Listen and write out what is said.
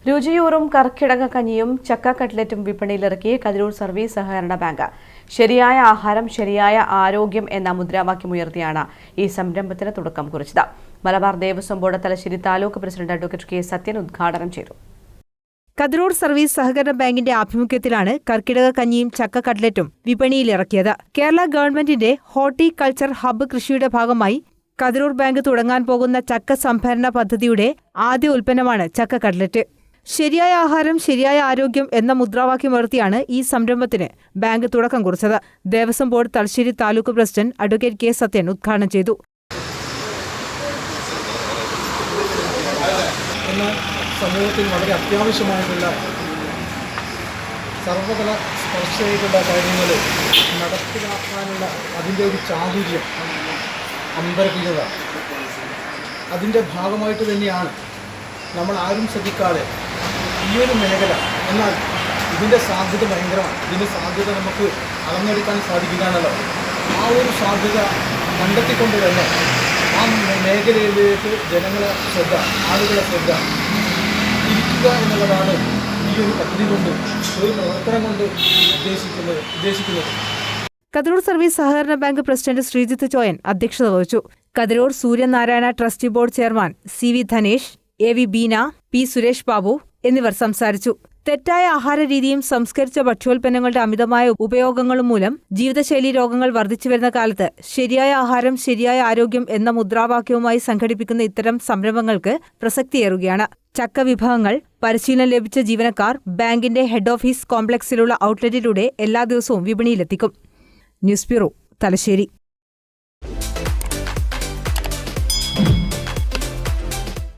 രുചിയൂറും കർക്കിടക കഞ്ഞിയും ചക്ക കട്ട്ലറ്റും വിപണിയിലിറക്കി കതിരൂർ സർവീസ് സഹകരണ ബാങ്ക്. ശരിയായ ആഹാരം ശരിയായ ആരോഗ്യം എന്ന മുദ്രാവാക്യമുയർത്തിയാണ് ഈ സംരംഭത്തിന് തുടക്കം കുറിച്ചത്. Malabar Devaswom board Thalassery taluk president advocate K Sathyan ഉദ്ഘാടനം ചെയ്തു. കതിരൂർ സർവീസ് സഹകരണ ബാങ്കിന്റെ ആഭിമുഖ്യത്തിലാണ് കർക്കിടക കഞ്ഞിയും ചക്ക കട്ട്ലറ്റും വിപണിയിലിറക്കിയത്. കേരള ഗവൺമെന്റിന്റെ ഹോർട്ടികൾച്ചർ ഹബ്ബ് കൃഷിയുടെ ഭാഗമായി കതിരൂർ ബാങ്ക് തുടങ്ങാൻ പോകുന്ന ചക്ക സംഭരണ പദ്ധതിയുടെ ആദ്യ ഉൽപ്പന്നമാണ് ചക്ക കട്ട്ലറ്റ്. ശരിയായ ആഹാരം ശരിയായ ആരോഗ്യം എന്ന മുദ്രാവാക്യമുയർത്തിയാണ് ഈ സംരംഭത്തിന് ബാങ്ക് തുടക്കം കുറിച്ചത്. Devaswom board Thalassery taluk president advocate K Sathyan ഉദ്ഘാടനം ചെയ്തു. സമൂഹത്തിൽ വളരെ അത്യാവശ്യമായിട്ടുള്ള സർവതല സ്പർശമായിട്ടുള്ള കാര്യങ്ങൾ നടപ്പിലാക്കാനുള്ള അതിൻ്റെ ഒരു ചാതുര്യം, അമ്പരപ്പിക്കുക, അതിൻ്റെ ഭാഗമായിട്ട് തന്നെയാണ് നമ്മൾ ആരും ശ്രദ്ധിക്കാതെ ഈ ഒരു മേഖല. എന്നാൽ ഇതിൻ്റെ സാധ്യത ഭയങ്കരമാണ്. ഇതിൻ്റെ സാധ്യത നമുക്ക് അളന്നെടുക്കാൻ സാധിക്കുകയാണല്ലോ. ആ ഒരു സാധ്യത കണ്ടെത്തിക്കൊണ്ട് തന്നെ ആ മേഖലയിലേക്ക് ജനങ്ങളെ ശ്രദ്ധ, ആളുകളെ ശ്രദ്ധ തിരിക്കുക എന്നുള്ളതാണ് ഈ ഒരു പദ്ധതി കൊണ്ട്, ഒരു പ്രവർത്തനം കൊണ്ട് ഉദ്ദേശിക്കുന്നത്. കതിരൂർ സർവീസ് സഹകരണ ബാങ്ക് പ്രസിഡന്റ് ശ്രീജിത്ത് ചോയൻ അധ്യക്ഷത വഹിച്ചു. Kathirur Suryanarayana trustee board chairman CV Dhanesh, AV Beena, P Suresh Babu എന്നിവർ സംസാരിച്ചു. തെറ്റായ ആഹാരരീതിയും സംസ്കരിച്ച ഭക്ഷ്യോൽപ്പന്നങ്ങളുടെ അമിതമായ ഉപയോഗങ്ങളും മൂലം ജീവിതശൈലി രോഗങ്ങൾ വർദ്ധിച്ചുവരുന്ന കാലത്ത് ശരിയായ ആഹാരം ശരിയായ ആരോഗ്യം എന്ന മുദ്രാവാക്യവുമായി സംഘടിപ്പിക്കുന്ന ഇത്തരം സംരംഭങ്ങൾക്ക് പ്രസക്തിയേറുകയാണ്. ചക്ക വിഭവങ്ങൾ പരിശീലനം ലഭിച്ച ജീവനക്കാർ ബാങ്കിന്റെ ഹെഡ് ഓഫീസ് കോംപ്ലക്സിലുള്ള ഔട്ട്ലെറ്റിലൂടെ എല്ലാ ദിവസവും വിപണിയിലെത്തിക്കും. News bureau, Thalassery.